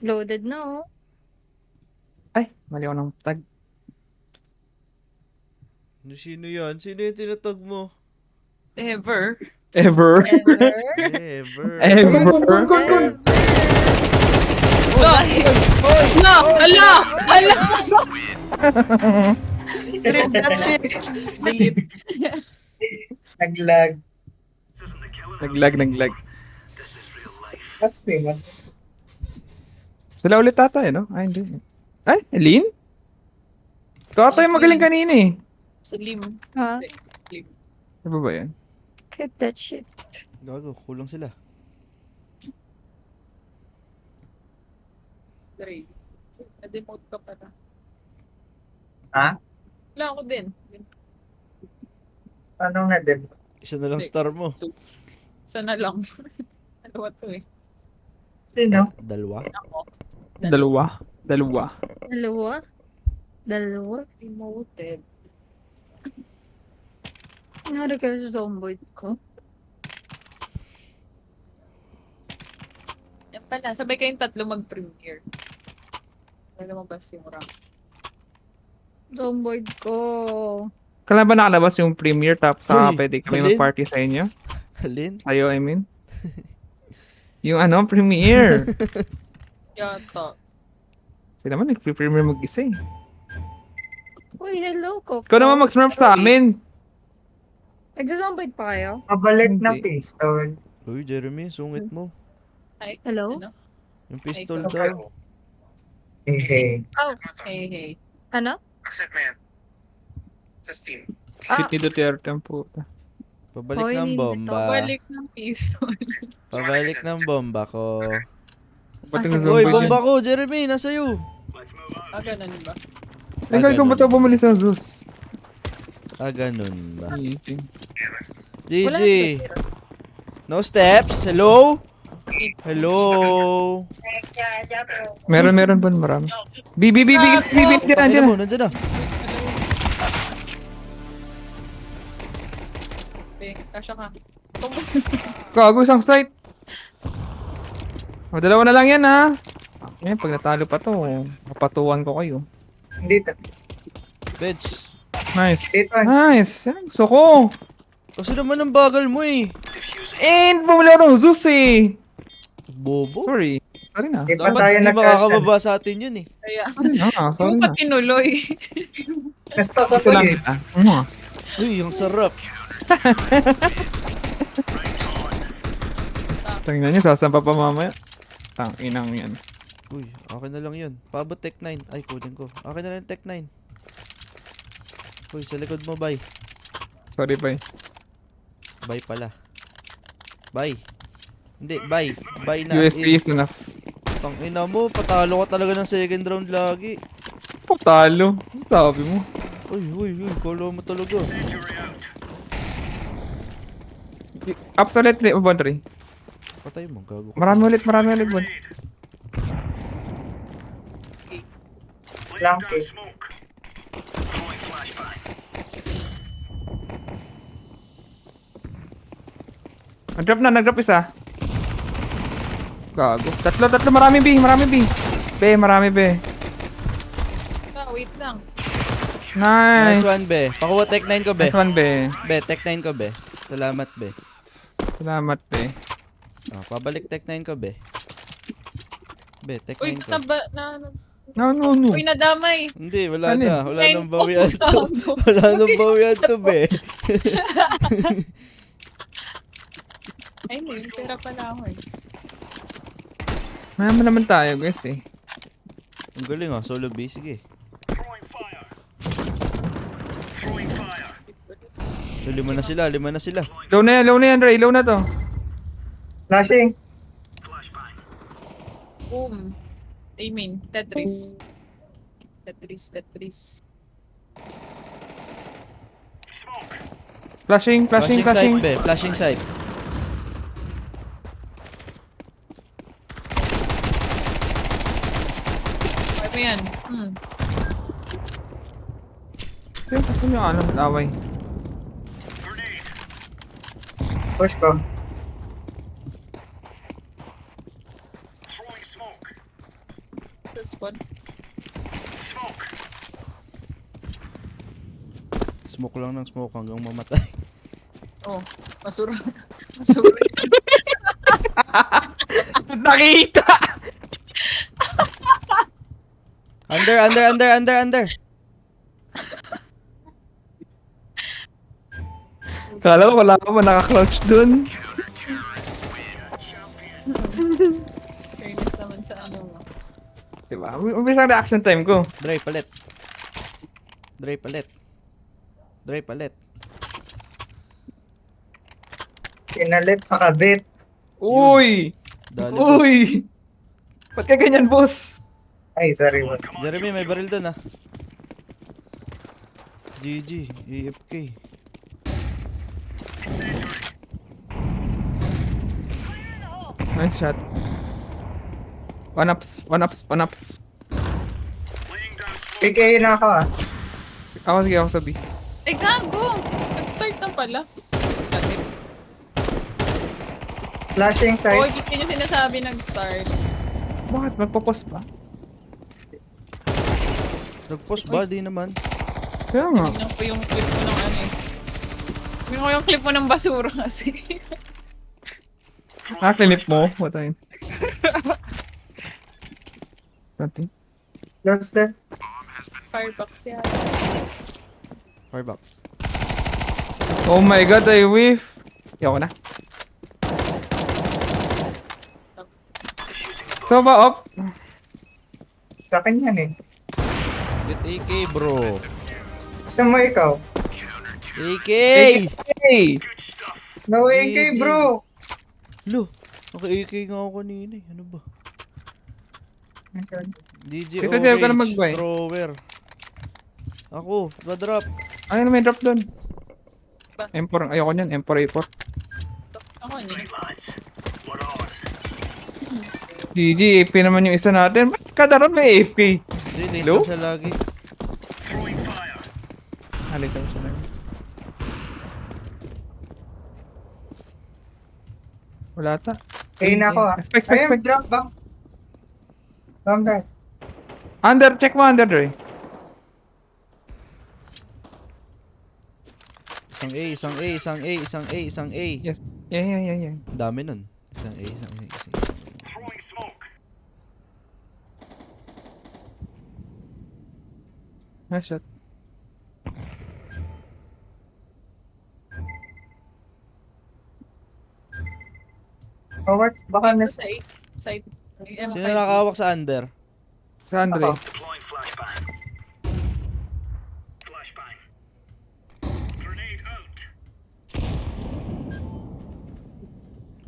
Loaded na, oh. Ay, mali ako ng tag. Sino yan? Sino yung tinatag mo? Ever. Ever. Ever. Ever. Ever. Ever. No! Hala! Hala! That's it. Delete. Naglag. Naglag. Mas famous. Sila ulit ata no? Ay, hindi. Ay, Lin? Ito ata yung magaling kanina eh. Slim. Ha? Slim. Ano ba yan? Keep that shit. Gago, kulang sila. Three. Na-demote ka pala. Ha? Wala ako din. Anong na-dem? Isa na lang star mo. Sana lang. Dalawa to eh. Sino? Dalawa. Ako. Dalawa. Dalawa. Demoted. Nangyari kayo sa zomboid ko. Yan pala. Sabay kayong tatlo mag-premiere. Lumabas yung rank. Zomboid ko. Kailan ba nakalabas yung premiere tapos Uy, pwede kami Halin? mag-party sa inyo? Halin? Sa'yo, I mean. Yung premiere. Yata. Sila naman nag-premiere mag-isa eh. Uy, hello, Coco. Ikaw naman mag-smurf sa amin. Nagsa-zomboid pa kayo? Pabalik ng Hindi. pistol. Uy, Jeremy, sungit mo. Hi. Hello? Ano? Yung pistol Ay, daw. Hey. Oh, Hey. ano? Shit ni Duterte ang puta. Pabalik Hoy, ng hindi bomba. Balik ng pistol. Pabalik ng bomba ko. Ba't Ah, yung sige. Uy, zombie bomba ko, Jeremy, nasa iyo. Ganun ba? dyan? Ikaw, ikaw ganun. ba't ako bumili sa Zeus? Ganun ba? Easy. Wala GG. No steps? Hello? Hello? Meron pa marami. B, Pakita mo, dyan. nandyan na. Kasya ka. Gago, isang site. O, dalawa na lang yan ha. Ngayon, pag natalo pa to, mapatuwan ko kayo. Dito. Bitch. Nice. Dito. Nice. Yan, gusto ko. Kasi naman ang bagal mo eh. Bumili ako ng Zeus eh. Bobo. Sorry. Sorry na. Di pa Dapat tayo hindi nag-crash. makakababa sa atin yun eh. Kaya, Sorry na. Sorry yung na. pa tinuloy. Gusto ko Ito to lang eh. kita. Mwah. Uy, ang sarap. Tingnan nyo, sasampa pa mamaya. Tang inang yan. Uy, akin na lang yun. Paabot Tech 9. Ay, kunin ko. Akin na lang yung Tech 9. Uy, sa likod mo, bye. Sorry, bye. Bye pala. Bye. Hindi, bye. Bye na as USP in. is enough. Tangina mo, patalo ka talaga ng second round lagi. Patalo. Ano sabi mo? Uy, kala mo talaga. Absolute 3 o 3. Patay mo, gago ka. Marami ulit, bud. Lang eh. Nag-drop isa. Gago. Tatlo, marami B. Marami B. Wait lang. Nice Nice. one, be. Pakuha Tech 9 ko, be. Nice one, be. Be, Tech 9 ko, be. Salamat, be. Salamat, be. Pabalik Tech 9 ko, be. Be, Tech Uy, 9 ko. No. Uy, nadamay. Hindi, wala Alin? na. Wala Nine nang bawian po, to. gago. Wala nang bawian to, be. Ay, hindi. Pera pala ako eh. Mayaman naman tayo, guys eh. Ang galing solo B, sige. Lima na sila. Low na yan, Ray. Low na to. Flashing. Boom. Amen. Tetris. Flashing. Side, be. Flashing side. Ay mo yan. Ito yung laway. Push ko. Sa spawn. Smoke lang ng smoke hanggang mamatay. Oh, masura. Masura. Nakita! Under. Kala ko wala ka ba naka-crouch dun. Fairness naman sa ano mo. Diba? Mabilis ang reaction time ko. Dre palit. Pinalit sa kabit. Uy! Dali boss. Uy! Ba't ka ganyan, boss? Ay, sorry. Boss. Jeremy, may baril doon ah. GG, AFK. Nice shot. One ups. PK na ako ah. Sige ako sabi. Ay, gago! Nag-start na pala. Dati. Flashing Oh, side. hindi nyo sinasabi nag-start. Bakit? Magpo-post ba? Nag-post ba? Di naman. Kaya nga. Tingnan ko yung clip mo ng ano eh. Tingnan ko yung clip mo ng basura kasi. Nakaklinip mo. What time? Something. Close there. Firebox yan. Firebox. Oh my god, I whiff. Ayoko na. So ba, op? Sa akin yan eh. Get AK bro. Gusto mo ikaw? AK! Hey! No GG. AK bro! Lo, naka-AK nga ako kanina eh. Ano ba? DJ Dito, Jeff, ka na Orange, mag-buy. thrower. Ako, pa-drop. Ayun, may drop doon. Ba? M4, ayoko niyan. M4, A4. Ako hindi. GG, AP naman yung isa natin. Ba't kada ron may AFK? Hindi, late Hello? lang siya lagi. Halika mo siya na. Wala ta. Kaya na ako ah. Spike. Ayun, drop ba? Bomb there. Under, check mo under, Dre. Isang A. Yes. Yeah. Dami nun. Isang A. Nice shot. Forward, baka na Sa side. Sino nakahawak sa under? Sa Andre. Ako.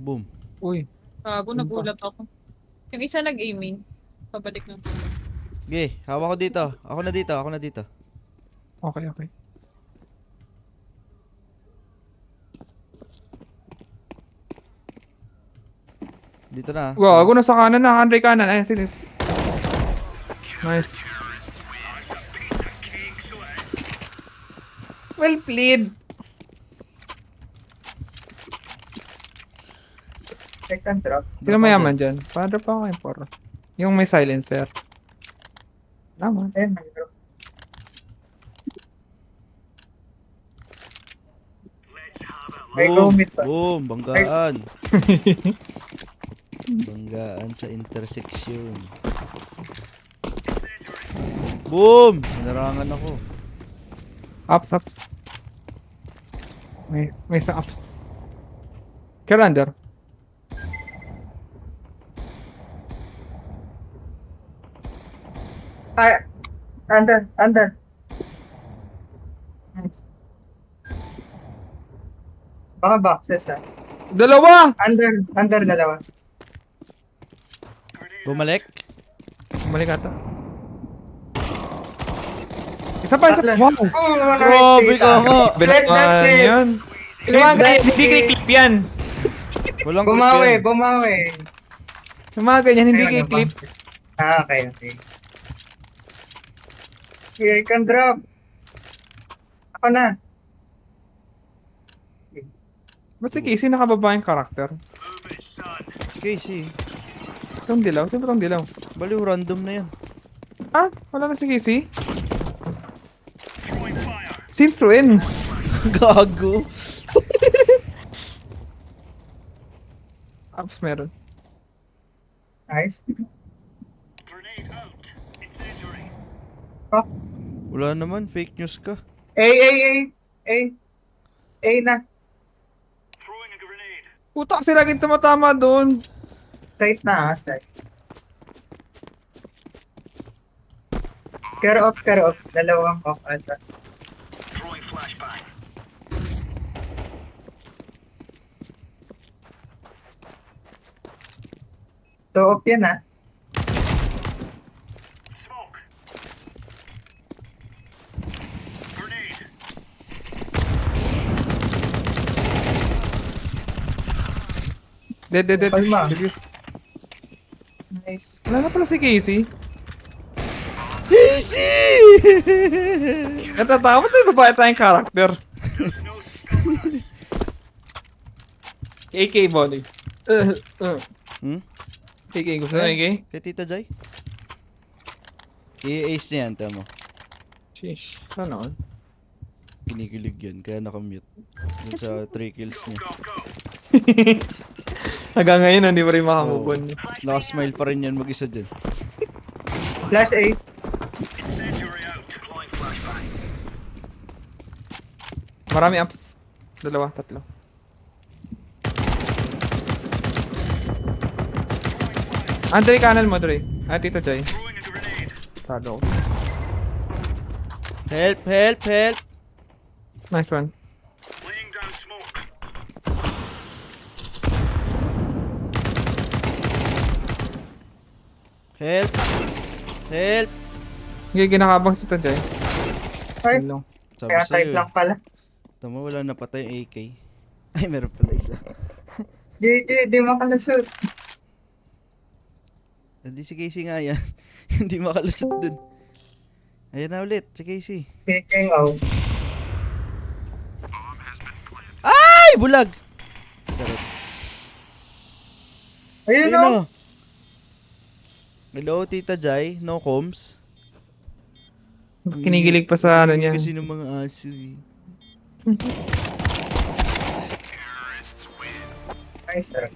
Boom. Uy. Gago, nagulat ako. Yung isa nag-aiming. Pabalik ng spawn. Okay, hawak ko dito. Ako na dito. Okay. Dito na. Wow, ako nasa kanan na. Andre kanan. Ayun, silip. Nice. Well played. second drop. Sino mayaman dyan? Padra pa ako yung poro. Yung may silencer. Tama. Ayun, may drop. May go mid pa. Boom, banggaan. Banggaan sa intersection. Boom! Narangan ako. Ups. May isang ups. Kaya under. Ay, under. Nice. Baka boxes ah. Dalawa! Under dalawa. Bumalik? Bumalik ata. Isa pa. Tatlo. Wow! Oh, Grabe ka nga! Clip that Binakaan clip. yun. Clip Yung mga that ganyan, hindi clip. clip yan. Walang clip yan. Bumawi. Yung mga ganyan, hindi Ayun, clip. Okay. Yeah, I can drop. Ako na. Ba't si Casey nakababa yung karakter? Casey. Itong dilaw? Sino ba itong dilaw? Baliw, random na yan. Ah, wala na si Casey. Since when? Gago. Apps meron. Nice. Wala naman, fake news ka. A na. Puta kasi laging tumatama doon. Site na, site. Care off. Dalawang off ata. So, off yan ah. Dead. Kalma. Serious. Nice. Wala na pala si Casey. Easy! Natatakot na babae tayong character. AK, Bonnie. Hmm? AK, gusto na AK? Kay Tita Jai? I-ace niya yan, tama. Sheesh, sana all. Kinikilig yan, kaya nakamute. Dun sa 3 kills niya. Hanggang ngayon, hindi pa rin makamove on. Nakasmile pa rin yan mag-isa dyan. Flash A. Marami ups. 2, 3. Andre, kanan mo, Dre. Ah, Tito Jai. Talo. Help! Nice one. Help! Hindi, ginakabang si Tito Jai. Ay, Hello. Sabi kaya type sa'yo, lang pala. tama wala na patay yung AK. Ay, meron pala isa. Di makalusot. Hindi si Casey nga yan. Hindi makalusot dun. Ayan na ulit, si Casey. Piniking out. Ay! Bulag! Charot. Ayun Ayun o. na. Hello, Tita Jai. No comms. Kinigilig pa sa ano niya. Kasi ng mga aso eh. Nice sir.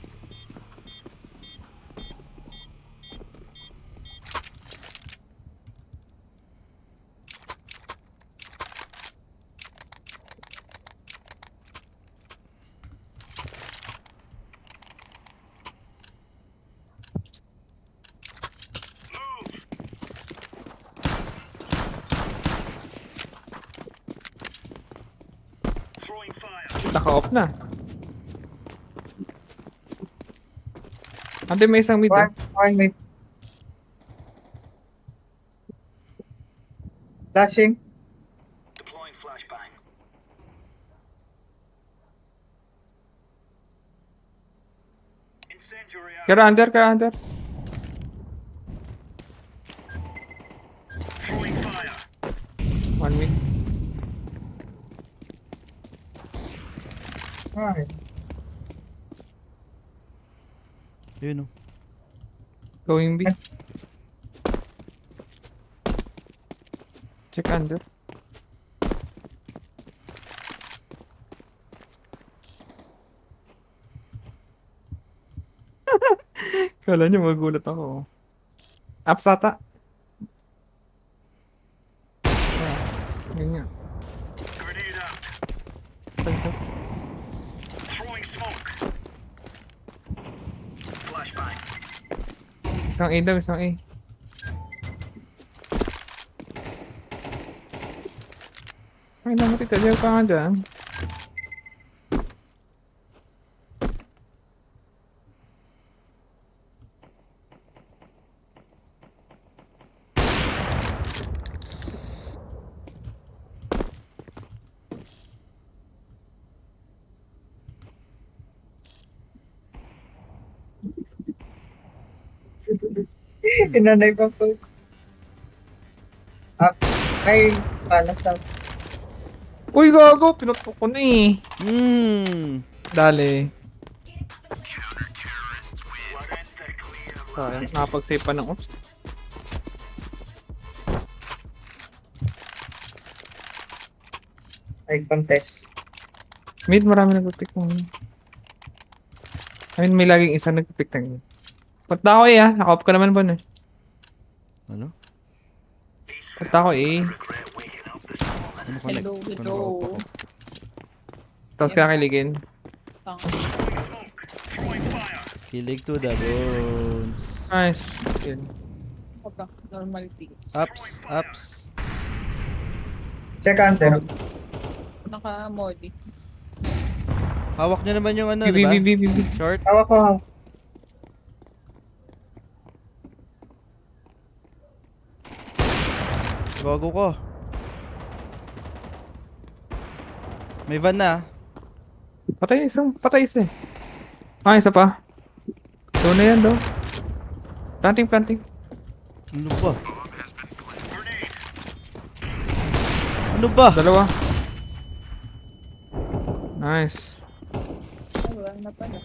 Naka-off na. Ante, may isang mid. One mid. Flashing. Kaya under. One mid. Alright. Yun o. Going B. Check under. Kala niyo magulat ako. Ups ata. Yun nga. Tagtag. Isang A daw, isang A. Ay, naman tita, diyan ka nga dyan. Inanay pa po. Up. Ay, pala sa... Uy, gago! Pinutok ko na eh. Dali. Sayang, nakapag-save pa ng ops. Ay, contest. Mid, marami nag-pick ng... I mean, may laging isa nag-pick ng... Punta ako eh, ha? Naka-off ka naman, Bon, eh. Ano? Punta ako eh. Ano connect? Hello, Ano hello. off ako? Tapos kakaligin. Tang. Kilig to the bones. Nice. Yun. Ako ba? Normal things. Ups, ups. Check under. Naka-modi. Hawak nyo naman yung ano, B, di ba? B, B, B, B. Short. Hawak ko, hawak. Gago ko. May van na. Patay isa eh. Ah, isa pa. Doon na yan, doon. Planting. Ano ba? Ano ba? Dalawa. Nice. Ay, wala na pala.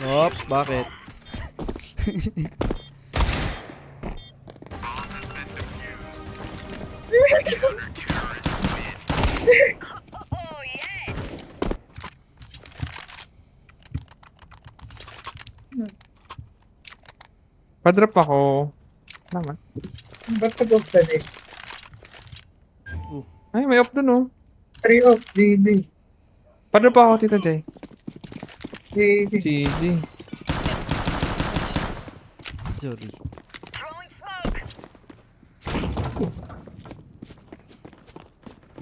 Hop, bakit? Padrop ako. Tama. Ba't nag-off ka din? Ay, may off dun oh. 3 off, GG. Padrop ako, Tita Jay. GG. GG. Sorry.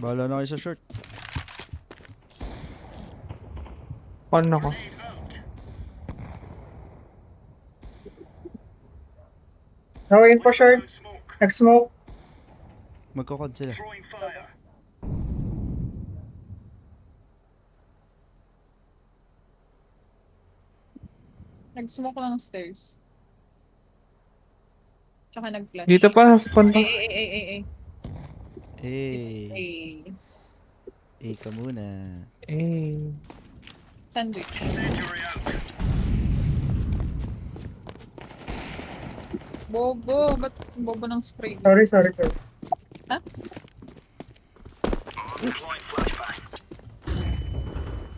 Bahala na kayo sa short. Paano ako? Nawin po short. Nag-smoke. Magkakod sila. Nag-smoke lang ng stairs. Tsaka nag-flash. Dito pa, sa punta. Eh. Eh, Eh. ka muna. Eh. Sandwich. Bobo. Ba't bobo ng spray? Sorry. Ha?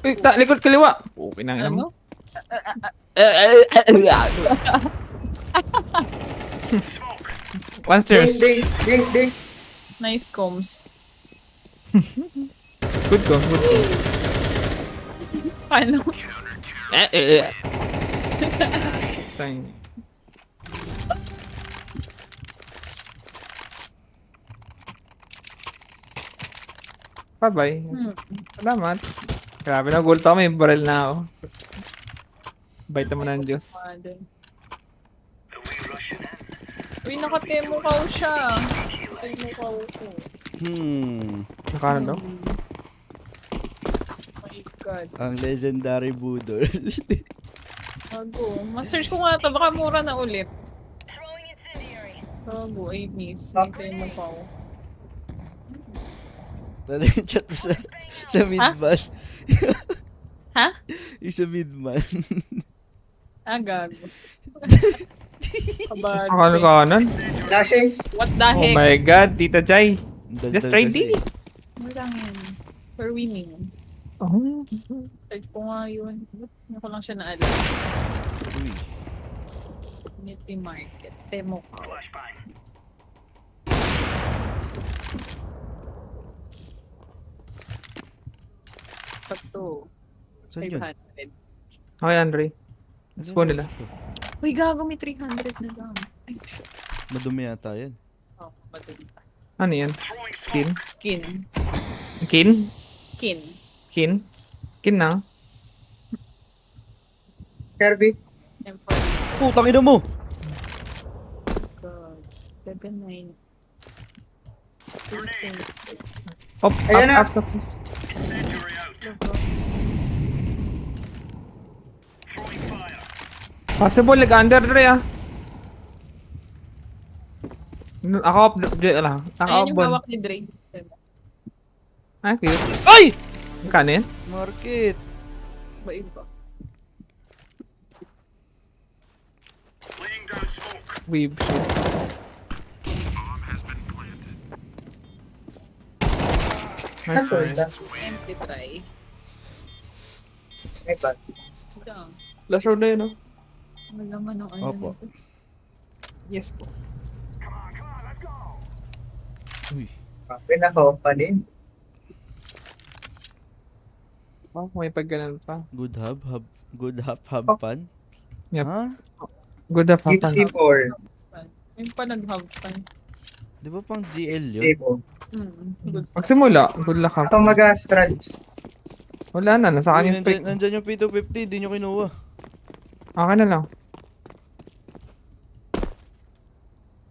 Uy, likod kaliwa. Okay na nga Ano? mo. One stairs. Ding. Nice combs. Good go. Paano? Tang. Bye-bye. Salamat. Grabe na, gold ako. May barrel na ako. Bait naman ng Diyos. Uy, naka-temukaw siya. Temukaw ko. Nakano daw? Oh my God. Ang legendary budol. Bago. Ma-search ko nga ito. Baka mura na ulit. Bago. Ay, miss. May temukaw. Ano yung chat mo sa midman? Ha? Yung sa midman. Ah, gago. Kabado. Nakano kanan? Flashing. What the Oh heck? my God, Tita Jai. Daldal Just try kasi. D. Ano lang yun? For winning. Oh. Search ko nga yun. Hindi ko lang siya naalala. Uy. Community market. Temukaw. Pagto. Saan yun? 500. Okay, Andre. Spawn nila. Uy, gago, may 300 na lang. Ay, shit. Madumi yata yan. Oh, madali. Ano yan? Kin? Kin. Kin? Kin. Kin? Kin na? Kirby. M4. Putang ina mo! God. 7-9. Up, Ayan na. up. Possible, nag-under Dre ah. Ako up, lang. Ako up, Ayan yung bon. hawak ni Dre. Ay, cute. Ay! Kano yan? Market! Ba iba? Weave shit. Nice Ano try. ba? Empty try. May ba? Ito. Last round na yun, no? Wala man ang ano Opo. nito. Yes po. Uy. Pinaka pa din. Oh, may pagganan pa. Good hub pan. Yep. Ha? Good up, Deep hapan. C4. Yung pa nag-hub pa. Di ba pang GL yun? C4. Good. Magsimula, good luck Ako hapan. mag-astral. Wala na, nasa Uy, kanya yung spec. nandyan yung P250, di nyo kinuha. Akin na lang.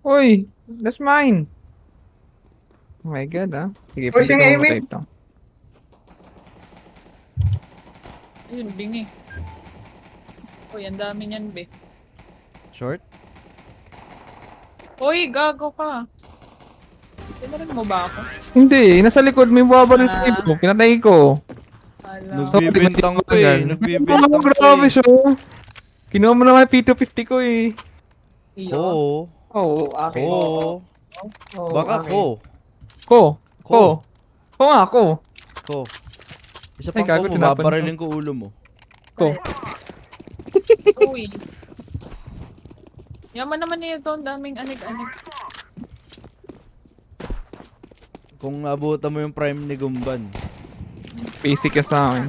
Uy, that's mine. Oh my god, ah. Sige, pwede Pushing ko Amy. type to. Ayun, bingi. Uy, ang dami niyan, be. Short? Uy, gago ka. Tinarin mo ba ako? Hindi, nasa likod, may baba rin sa Ah. ko. Pinatay ko. Alam. So, Nagbibintang pa eh. Nagbibintang Oh, pa grabe eh. siya. Kinuha mo naman yung P250 ko eh. Iyo. Ko. Oo, akin. Ko. Oo, Baka akin. ko. Ko. Ko. Ko. Ko nga, ko. Ko. Isa Ay, pang gago, ko mo, tinapon babariling ko ulo mo. Ko. Uy. Yaman naman nito, ang daming anig-anig. Kung nabutan mo yung prime ni Gumban. Basic ka sa akin.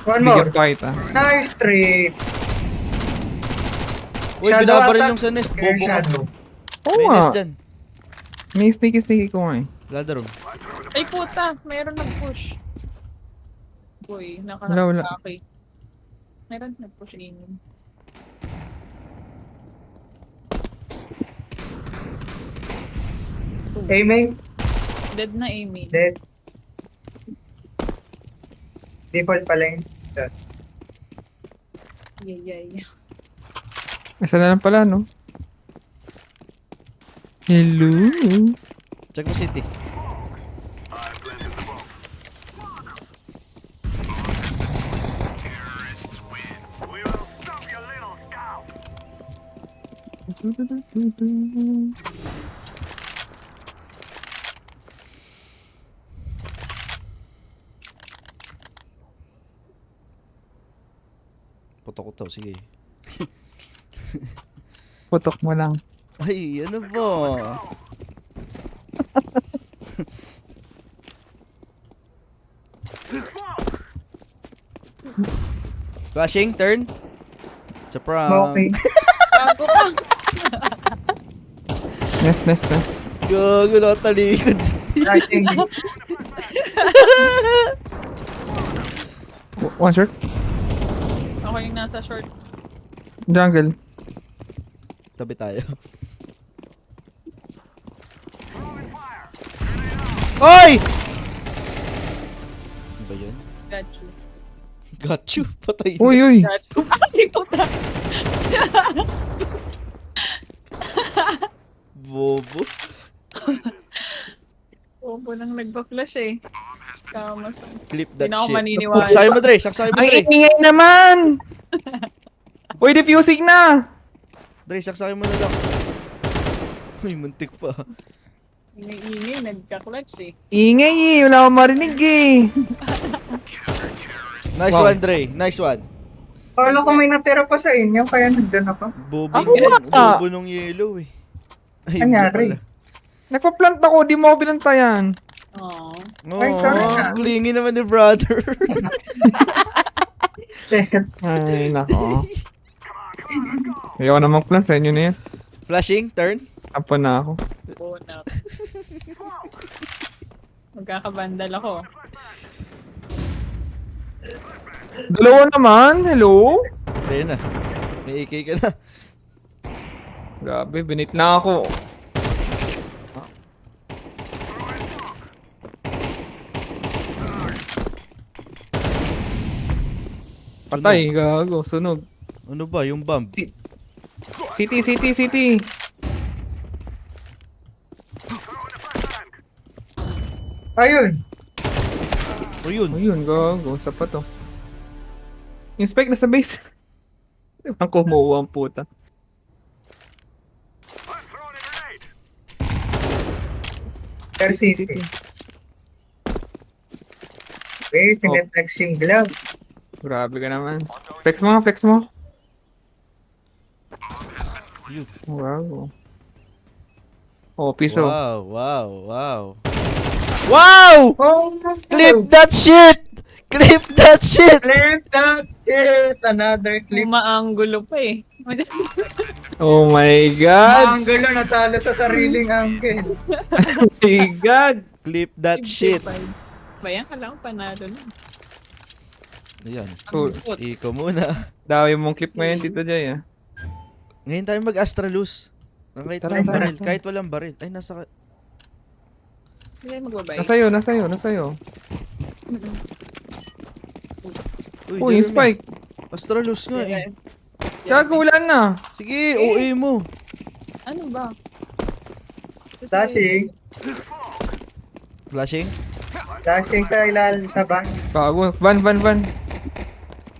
One Bigyan more. fight ah. Nice trip. Uy, Shadow binabaril attack. yung sa nest. Air Bobo ka. shadow. Oo May nga. nest dyan. May sneaky ko nga eh. Ladder room. Ay puta, mayroon nag-push. Uy, Wala. nakahatake. Mayroon nag-push in. Aiming. Dead na Amy. Dead. Default pa lang. Yay. Isa na lang pala, no? Hello? Check mo city. Putok ko to, sige. Putok mo lang. Ay, ano ba? Flashing, turn. It's a prank. Okay. Gago ka. Nes. Gago na talikod. Flashing. One shot. Ako yung nasa short. Jungle. Tabi tayo. Oy! Ano ba yun? Got you. Got you. Patay. Uy. Got you. Ay, puta. Bobo. Opo nang nagpa-flash eh. Kamas. Clip Hindi that na ako shit. maniniwala. Saksay mo, Dre. Saksay mo, Ang Dre. ingay naman! Uy, defusing na! Dre, saksay mo na lang. Uy, muntik pa. Ingay-ingay, nagka-clutch eh. Ingay eh, wala akong marinig eh. Nice Wow. one, Dre. Nice one. Kala ko may natira pa sa inyo, kaya nandun ako. Bobo Ako nga. bobo nung yellow eh. Ay, Anyari? hindi pala. Nagpa-plant ako, di mo ako binantayan. Aww. Ay, sorry Oo, na. clingy naman ni brother. Ay, nako. Ayoko na mag-plant sa inyo na yan. Flashing, turn. Apa na ako. Bona. Magkakabandal ako. Dalawa naman, hello? Ayun na. May AK ka na. Grabe, binit na ako. Patay, gago, sunog. Ano ba, yung bomb? City. Ayun. O yun. Ayun, gago, sapat to. Yung spike na sa base. Ang kumuha ang puta. Star City. Wait, tinetag yung glove. Grabe ka naman. Flex mo, flex mo. Yun. Wow. Oh, piso. Wow, wow, wow. Wow! Oh, Clip that shit! Clip that shit! Clip that shit! Another clip. Umaanggulo pa eh. Oh my God! Maanggulo, natalo sa sariling angle. Oh my God! Clip that shit! Bayan ka lang, panalo na. Ayan. So, Iko muna. dami mong clip ngayon, Tito Jay, ah. Ngayon tayo mag-Astralus. Kahit Tara, walang tara, baril. tara. Kahit walang baril. Ay, nasa... Hindi tayo magbabay. Nasa'yo, nasa'yo, nasa'yo. Uy, Uy, yung Jeremy. spike. Astralus nga eh. Gago, wala na. Sige, OA mo. Ano ba? Dashing. Flashing. Dashing sa ilalim sa van. Gago, van.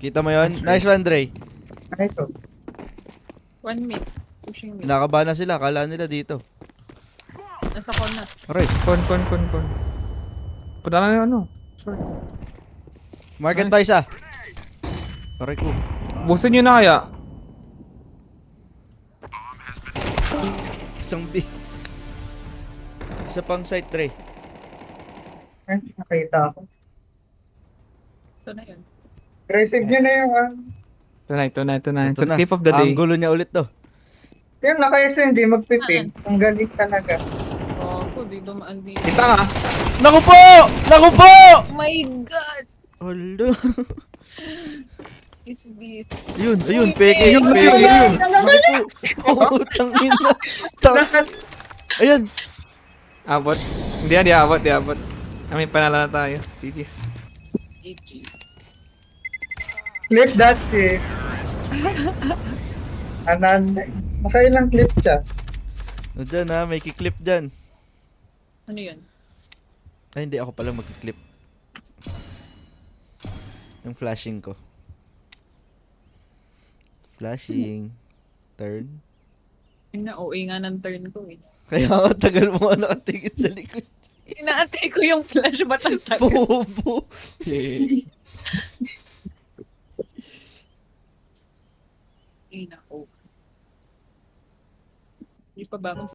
Kita mo yon? Nice one, Dre. Nice oh. 1 mid. Pushing mid. Kinakabahan na sila. Kala nila dito. Nasa con na. Aray. Kon. Punta lang yung ano. Sorry. Market Nice. pa isa. Aray ko. Busin nyo na kaya. Isang B. Isa pang site, Dre. Ay, nakita ako. Ito na yun. Aggressive nyo na yung Tonight. Ito na. Clip of the day. Ang gulo niya ulit to. yung naka-SMD, magpipin. Ang galing talaga. Oh, ko, di dumaan dito. Kita nga. Naku po! Naku po! Oh my God! Hala. Is this? Ayun, peke. Yun. Oh, tangina. Ayan. Abot. Di abot. Kami panala na tayo. Titis. GG's. Clip that shit. Ananda. Makailang clip siya. Diyan ha, may kiklip dyan. Ano yun? Ay, hindi ako pala magkiklip. Yung flashing ko. Flashing. Turn. Yung na-OA nga ng turn ko eh. Kaya nga tagal mo nga nakatingin sa likod. Inaantay ko yung flash ba't ang tagal? Bobo. Ay, nako. Hindi pa ba akong